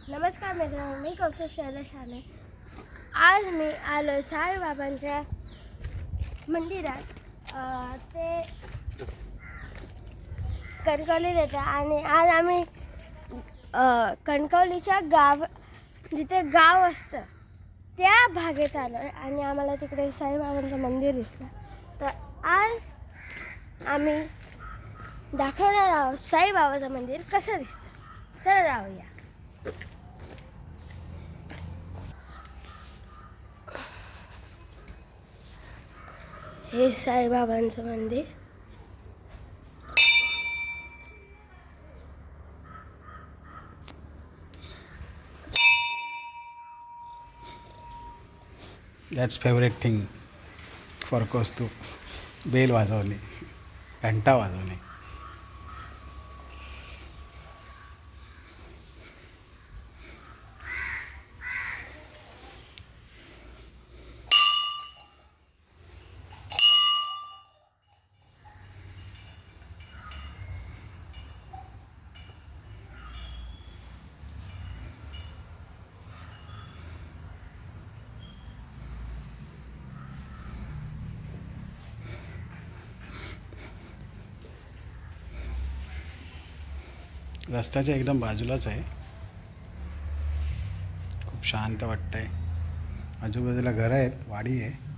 नमस्कार मित्रांनो, मी कौशल शैलेशाने. आज मी आलो साईबाबांच्या मंदिरात. ते कणकवलीत येतं आणि आज आम्ही कणकवलीच्या जिथे गाव असतं त्या भागेत आलो आहे आणि आम्हाला तिकडे साईबाबांचं मंदिर दिसतं. तर आज आम्ही दाखवणार आहोत साईबाबाचं मंदिर कसं दिसतं. तर जाऊया. हे साईबाबांचं मंदिर. That's favourite thing for Kaustubh. Bell वाजवणे, घंटा वाजवणे. रस्त्याच्या एकदम बाजूलाच आहे. खूप शांत वाटतंय. आजूबाजूला घरं आहेत, वाडी आहे.